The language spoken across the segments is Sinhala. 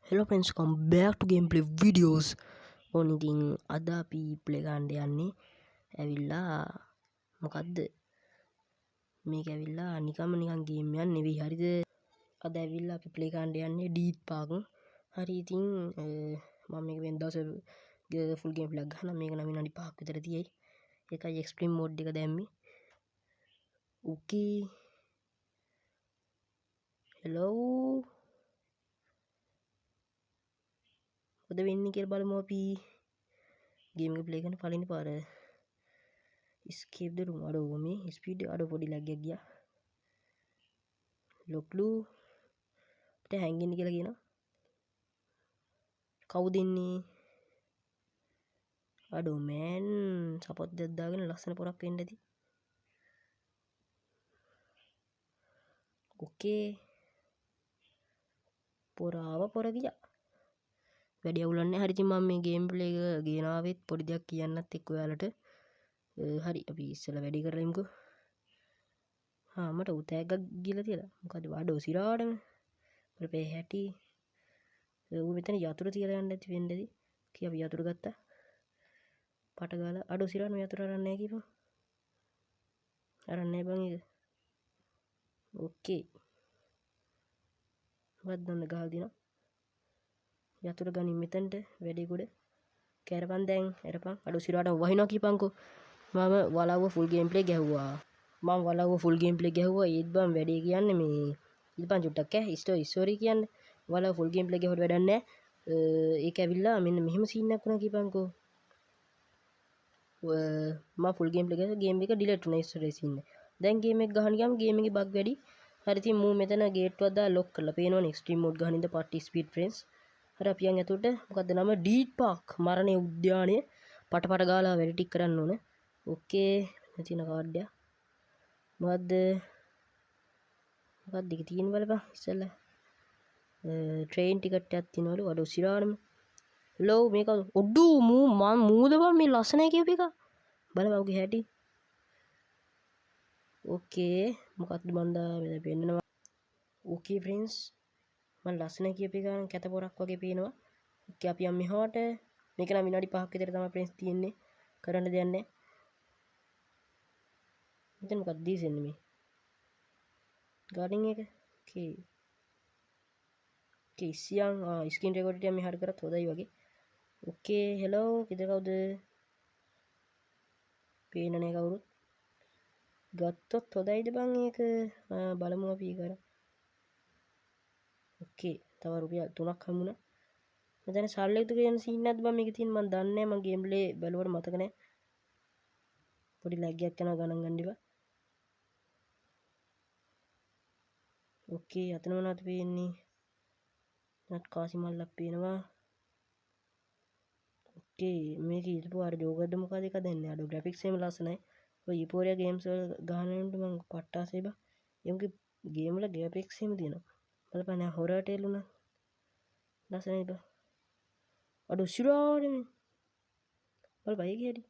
Hello friends, come back to gameplay videos. ඕන ඉතින් අද අපි ප්ලේ ගන්න යන්නේ ඇවිල්ලා මොකද්ද මේක ඇවිල්ලා නිකන් ගේම් එකක් නෙවෙයි හරිද? අද ඇවිල්ලා අපි ප්ලේ ගන්න යන්නේ ඩීත් පාක්. හරි ඉතින් මම මේක වෙන දවසේ ෆුල් ගේම් ප්ලේ ගහනවා. මේක නම් විනාඩි 5ක් විතර තියෙයි. ඒකයි එක්ස්ට්‍රීම් මෝඩ් එක දැම්මේ. ඕකේ. හෙලෝ මොකද වෙන්නේ කියලා බලමු අපි. ගේම් එක ප්ලේ කරන පළවෙනි පාර escape the room අඩෝ මේ ස්පීඩ් අඩෝ පොඩි ලැග් එකක් ගියා. ලොක්ලු අපිට හැංගෙන්න කියලා කියනවා. කවුද ඉන්නේ? අඩෝ මෑන් සපොත් දෙයක් දාගෙන ලස්සන පොරක් වෙන්න ඇති. ඕකේ පොර ගියා. වැඩි අවුලක් නැහැ. හරි ඉතින් මම මේ ගේම් ප්ලේ එක ගෙනාවෙත් පොඩි දෙයක් කියන්නත් එක්ක ඔයාලට. හරි අපි ඉස්සෙල්ලා වැඩි කරලා ඉමුකෝ. මට උතෑග්ගක් ගිහලා තියලා. මොකද වඩෝ සිරාටම. අපේ හැටි ඌ මෙතන යතුරු තියලා යන්න ඇති වෙන්නේදී. කී අපි යතුරු ගත්තා. පට ගාලා අඩෝ සිරාටම යතුරු අරන් නැහැ කීපන්. අරන් නැහැ බං ඒක. ඕකේ. වද්දන්න ගහලා දිනවා. යතුරු ගනින් මෙතනට වැඩි කොට. කැරපන් දැන් එරපන්. අඩෝ සිරාටම වහිනවා කීපන්කෝ. මම වලව්ව ෆුල් ගේම් ප්ලේ ගැහුවා. ඒත් බං වැඩේ කියන්නේ මේ ඉල්පන් චුට්ටක් ස්ටෝරි කියන්නේ වලව් ෆුල් ගේම් ප්ලේ ගැහුවට වැඩක් නැහැ. ඒක ඇවිල්ලා මෙන්න මෙහෙම සීන් එකක් වුණා කීපන්කෝ. මම ෆුල් ගේම් ප්ලේ ගියා ගේම් එක ඩිලීට් වුණා ස්ටෝරි සීන් එක. දැන් ගේම් එක ගහන ගියාම ගේම් එකේ බග් වැඩි. හරි ඉතින් මූ මෙතන ගේට්ටුවක් දාලා ලොක් කරලා පේනවනේ එක්ස්ට්‍රීම් මෝඩ් ගහනින්ද පට්ටි ස්පීඩ් ෆ්‍රෙන්ඩ්ස්. හරි අපි යන් ඇතුළට මොකද්ද නම ඩීට් පාක් මරණේ උද්‍යානය පට ගාලා වැඩි ටික කරන්න ඕන. ඕකේ තියෙන කාඩ් එක මොකද්ද එක තියෙන බලපන් ඉස්සෙල්ලා ට්‍රේන් ටිකට් එකක් තියෙනවලු අඩෝ සිරානම ලෝ මේක ඔඩ්ඩු මූද බං මේ ලස්සනයි කියපු එක බලපන් ඔගේ හැටි ඕකේ මොකක්ද මන්දා මෙතන පෙන්නනවා ඕකේ ෆ්‍රෙන්ඩ්ස් මම ලස්සනයි කියපු එක නම් කැත පොරක් වගේ පේනවා ඕකේ අපි යම් මෙහාට මේක නම් විනාඩි 5ක් විතර තමයි ෆ්‍රෙන්ඩ්ස් තියෙන්නේ කරන්න දෙයක් නැහැ මෙතන මොකක්ද දීසෙන්නේ මේ ගාඩින් එක ඕකේ සියන් ස්ක්‍රීන් රෙකෝඩර් එක මෙහාට කරත් හොඳයි වගේ ඕකේ හෙලෝ කවුද පේන්නේ නැහැ කවුරුත් ගත්තොත් හොඳයිද බං ඒක බලමු අපි කර ඕකේ තව රුපියල් 3ක් හම්බුණා මෙතන සල්ලිත් කියන සීන් නැද්ද බං මේකේ තියෙන මම දන්නේ නැහැ මම ගේම් ප්ලේ බැලුවට මතක නැහැ පොඩි ලැග් එකක් යනවා ගණන් ගන්න එපා ඕකේ අතන මොනවද පේන්නේ නත් කාසි මල්ලක් පේනවා ඕකේ මේක ඊටපු අර ජෝගර්ද මොකද එක දෙන්නේ අඩෝ ග්‍රැෆික්ස් එහෙම ලස්සනයි ඔය ඊපෝරියා ගේම්ස් වල ගහනකොට මම පට්ටාසේ බා එමුගේ ගේම් වල ග්‍රැෆික්ස් එහෙම තියෙනවා බලපන් හොරර් ටේල් උනා ලස්සනයි බා අඩෝ සිරානේ බලපන් ඒකේ හැටි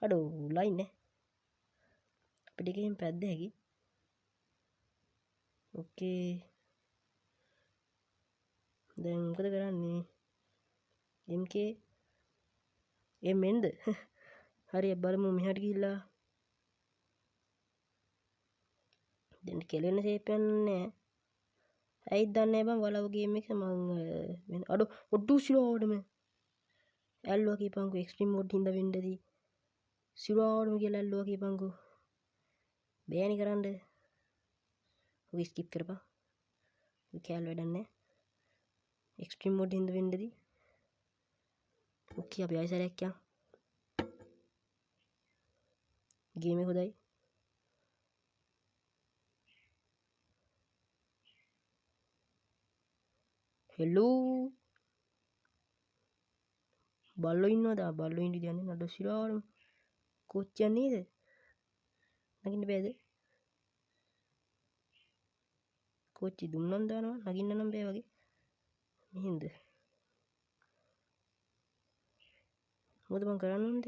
අඩෝ ලයින් නේ අපිට ගේම් පැද්ද හැකි ඕකේ දැන් මොකද කරන්නේ MK එන්ද හරි බලමු මෙහාට ගිහිල්ලා දැන් කෙලෙන ෂේප් යන්නේ ඇයිද දන්නේ බං වලව ගේම් එක මං අඩෝ ඔඩ්ඩු සිරාඩම ඇල්ලුවා කීපන්කෝ එක්ස්ට්‍රීම් මෝඩ් හින්දා වෙන්නදී සිරාඩම කියලා ඇල්ලුවා කීපන්කෝ බෑනි කරන්න ඔක ස්කිප් කරපන් ඔය කැල් වැඩක් නැහැ එක්ස්ට්‍රීම් මෝඩ් හින්දා වෙන්නදී ඕකේ අපි ආයෙසරයක් යන් ගේම් එක හොඳයි හෙලෝ බල්ලෝ ඉන්නවද බල්ලෝ ඉන්න ඉන්නේ නඩ සිරාරම කොච්චියක් නේද නගින්න බෑද කොච්චි දුන්නන් දානවා නගින්න නම් බෑ වගේ මෙහෙන්ද මොකද මං කරන්න ඕනද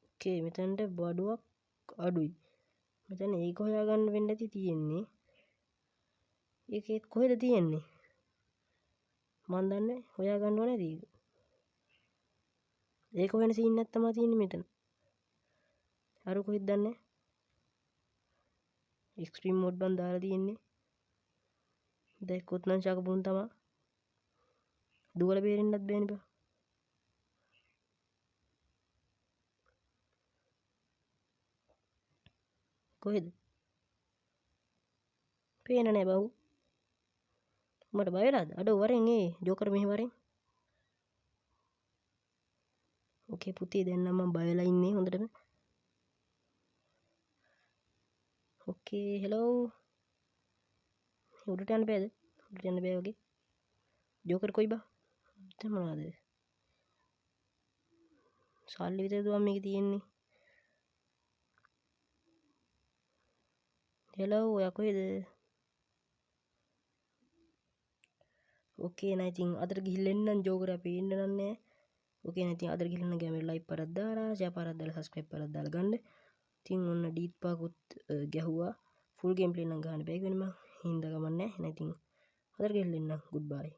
ඕකේ මෙතනට බඩුවක් අඩුයි මෙතන ඒක හොයාගන්න වෙන්න ඇති තියෙන්නේ ඒකෙත් කොහෙද තියෙන්නේ මන් දන්නේ හොයා ගන්න ඕනේ නේද ඒක හොයන සීන් එකක් තමයි තියෙන්නේ මෙතන අර කොහෙද දන්නේ එක්ස්ට්‍රීම් මෝඩ් බන් දාලා තියෙන්නේ දැක්කොත් නම් ශකපුන් තමයි දුවලා බේරෙන්නත් බෑනේ බා කොහෙද පේන නෑ බහු මට බය වෙලාද අඩෝ වරෙන් ඒ ජෝකර් මෙහෙ වරෙන් ඕකේ පුතේ දැන් නම් මම බය වෙලා ඉන්නේ හොඳටම ඕකේ හෙලෝ උඩට යන්න බෑද උඩට යන්න බෑ වගේ ජෝකර් කොයි බා දැන් මොනවද සල්ලි විතරද මම මේකේ තියෙන්නේ හෙලෝ ඔයා කොහෙද ඕකේ නෑ ඉතින් අතට ගිහිල්ලා එන්නම් ජෝකරයා පේන්න නෑ ඕකේ නෑ ඉතින් අතට ගිහිල්ලා නම් ගෑමේ ලයික් පාරක් දාලා ෂෙයා පාරක් දාලා සබ්ස්ක්‍රයිබ් පාරක් දාලා ගන්න ඉතින් ඔන්න ඩීත් පාකුත් ගැහුවා ෆුල් ගේම් ප්ලේ නම් ගන්න බෑ කියන්නේ මං හින්දා ගමන් නෑ එහෙනම් ඉතින් අතට ගිහිල්ලා එන්නම් ගුඩ් බයි